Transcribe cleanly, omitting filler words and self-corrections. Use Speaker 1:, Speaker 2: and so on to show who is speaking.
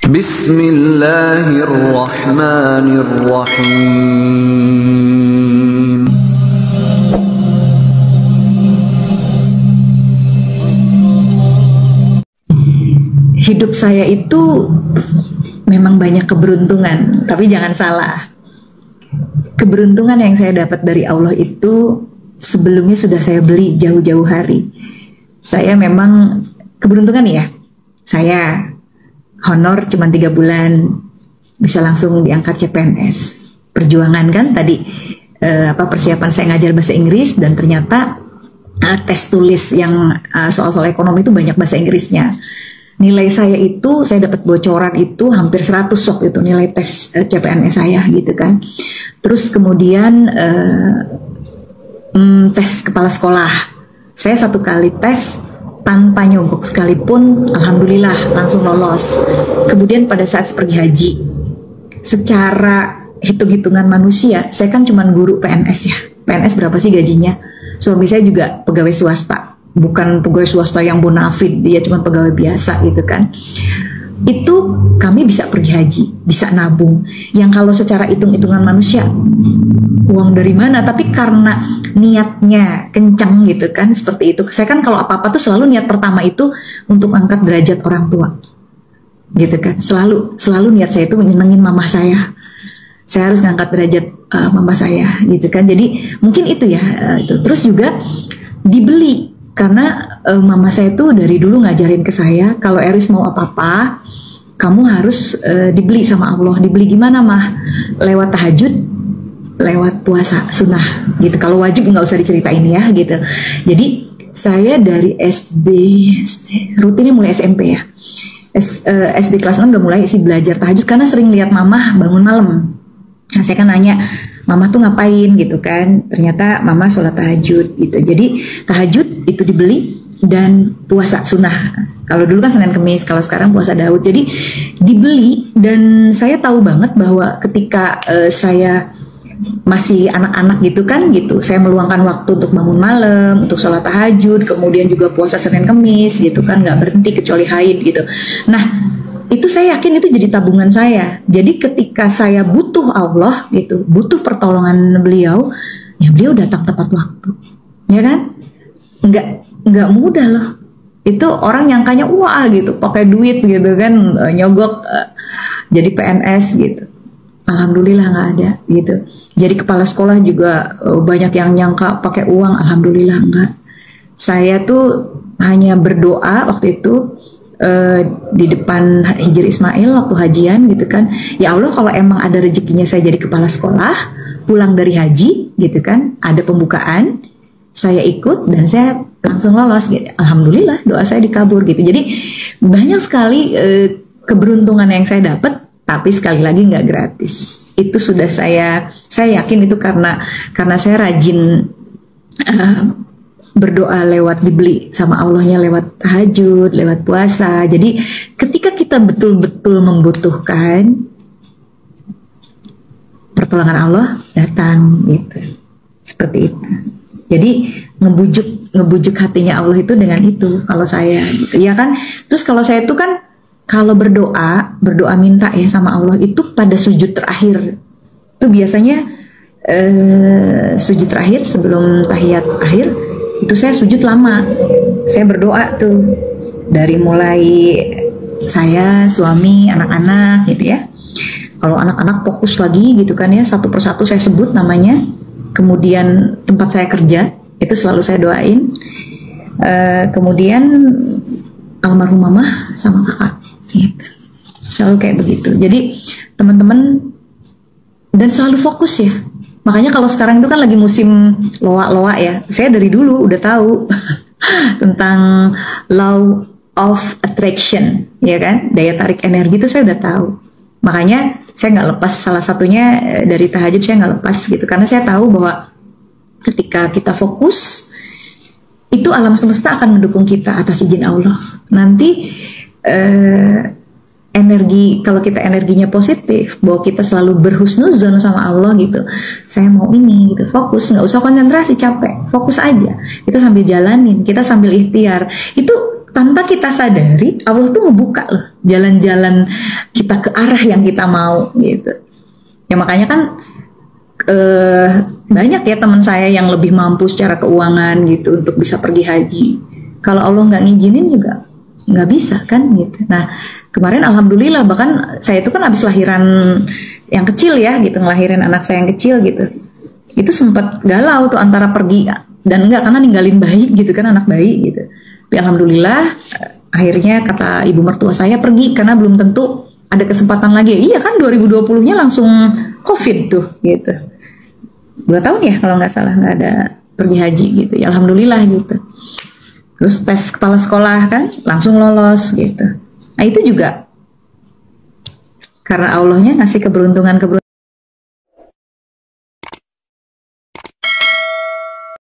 Speaker 1: Bismillahirrahmanirrahim.
Speaker 2: Hidup saya itu memang banyak keberuntungan, tapi jangan salah. Keberuntungan yang saya dapat dari Allah itu sebelumnya sudah saya beli jauh-jauh hari. Saya memang keberuntungan ya. Saya honor cuma 3 bulan bisa langsung diangkat CPNS. Perjuangan kan tadi persiapan saya ngajar bahasa Inggris dan ternyata tes tulis yang soal-soal ekonomi itu banyak bahasa Inggrisnya. Nilai saya itu saya dapat bocoran itu hampir 100 waktu itu nilai tes CPNS saya gitu kan. Terus kemudian tes kepala sekolah. Saya 1 kali tes tanpa nyogok sekalipun, alhamdulillah langsung lolos. Kemudian pada saat pergi haji, secara hitung-hitungan manusia, saya kan cuma guru PNS ya. PNS berapa sih gajinya? Suami saya juga pegawai swasta, bukan pegawai swasta yang bonafid, dia cuma pegawai biasa gitu kan. Itu kami bisa pergi haji, bisa nabung. Yang kalau secara hitung-hitungan manusia, uang dari mana? Tapi karena niatnya kencang gitu kan, seperti itu. Saya kan kalau apa-apa tuh selalu niat pertama itu untuk angkat derajat orang tua, gitu kan. Selalu niat saya itu menyenengin mama saya. Saya harus ngangkat derajat mama saya, gitu kan. Jadi mungkin itu ya. Itu. Terus juga dibeli karena mama saya tuh dari dulu ngajarin ke saya, kalau Eris mau apa-apa, kamu harus dibeli sama Allah. Dibeli gimana mah? Lewat tahajud, lewat puasa sunnah gitu. Kalau wajib nggak usah diceritain ya gitu. Jadi saya dari SD rutinnya mulai SMP ya. SD kelas 6 udah mulai sih belajar tahajud karena sering lihat mama bangun malam. Nah, saya kan nanya, mama tuh ngapain gitu kan? Ternyata mama sholat tahajud gitu. Jadi tahajud itu dibeli dan puasa sunnah. Kalau dulu kan Senin Kemis, kalau sekarang puasa Daud. Jadi dibeli dan saya tahu banget bahwa ketika saya masih anak-anak gitu kan gitu, saya meluangkan waktu untuk bangun malam, untuk sholat tahajud, kemudian juga puasa Senin Kemis gitu kan, nggak berhenti kecuali haid gitu. Nah itu saya yakin itu jadi tabungan saya. Jadi ketika saya butuh Allah gitu, butuh pertolongan beliau, ya beliau datang tepat waktu, ya kan? Nggak mudah loh. Itu orang nyangkanya wah gitu, pakai duit gitu kan, nyogok jadi PNS gitu. Alhamdulillah nggak ada gitu. Jadi kepala sekolah juga banyak yang nyangka pakai uang, alhamdulillah enggak. Saya tuh hanya berdoa waktu itu di depan Hijri Ismail waktu hajian gitu kan. Ya Allah, kalau emang ada rezekinya saya jadi kepala sekolah, pulang dari haji gitu kan, ada pembukaan, saya ikut dan saya langsung lolos gitu. Alhamdulillah doa saya dikabul gitu. Jadi banyak sekali keberuntungan yang saya dapat. Tapi sekali lagi nggak gratis. Itu sudah saya yakin itu karena saya rajin berdoa lewat dibeli sama Allahnya lewat tahajud, lewat puasa. Jadi ketika kita betul-betul membutuhkan, pertolongan Allah datang gitu. Seperti itu. Jadi ngebujuk hatinya Allah itu dengan itu kalau saya gitu. Ya kan? Terus kalau saya itu kan kalau berdoa minta ya sama Allah itu pada sujud terakhir. Itu biasanya sujud terakhir sebelum tahiyat akhir itu saya sujud lama. Saya berdoa tuh dari mulai saya, suami, anak-anak gitu ya. Kalau anak-anak fokus lagi gitu kan ya, satu persatu saya sebut namanya. Kemudian tempat saya kerja itu selalu saya doain. Kemudian almarhum mama sama kakak. Gitu. Selalu kayak begitu. Jadi teman-teman dan selalu fokus ya. Makanya kalau sekarang itu kan lagi musim loa-loa ya. Saya dari dulu udah tahu tentang law of attraction, ya kan? Daya tarik energi itu saya udah tahu. Makanya saya nggak lepas, salah satunya dari tahajud saya nggak lepas gitu. Karena saya tahu bahwa ketika kita fokus itu alam semesta akan mendukung kita atas izin Allah. Nanti energi, kalau kita energinya positif, bahwa kita selalu berhusnuzon sama Allah gitu, saya mau ini gitu, fokus, nggak usah konsentrasi capek, fokus aja, kita sambil jalanin, kita sambil ikhtiar, itu tanpa kita sadari Allah tuh ngebuka loh jalan-jalan kita ke arah yang kita mau gitu. Ya makanya kan banyak ya teman saya yang lebih mampu secara keuangan gitu untuk bisa pergi haji. Kalau Allah nggak ngizinin juga nggak bisa kan gitu. Nah kemarin alhamdulillah, bahkan saya itu kan habis lahiran yang kecil ya gitu, ngelahirin anak saya yang kecil gitu. Itu sempat galau tuh antara pergi dan enggak, karena ninggalin bayi gitu kan, anak bayi gitu. Tapi alhamdulillah akhirnya kata ibu mertua saya pergi, karena belum tentu ada kesempatan lagi. Iya kan 2020-nya langsung COVID tuh gitu. 2 tahun ya kalau nggak salah nggak ada pergi haji gitu. Ya alhamdulillah gitu. Terus tes kepala sekolah kan langsung lolos gitu. Nah itu juga karena Allahnya ngasih keberuntungan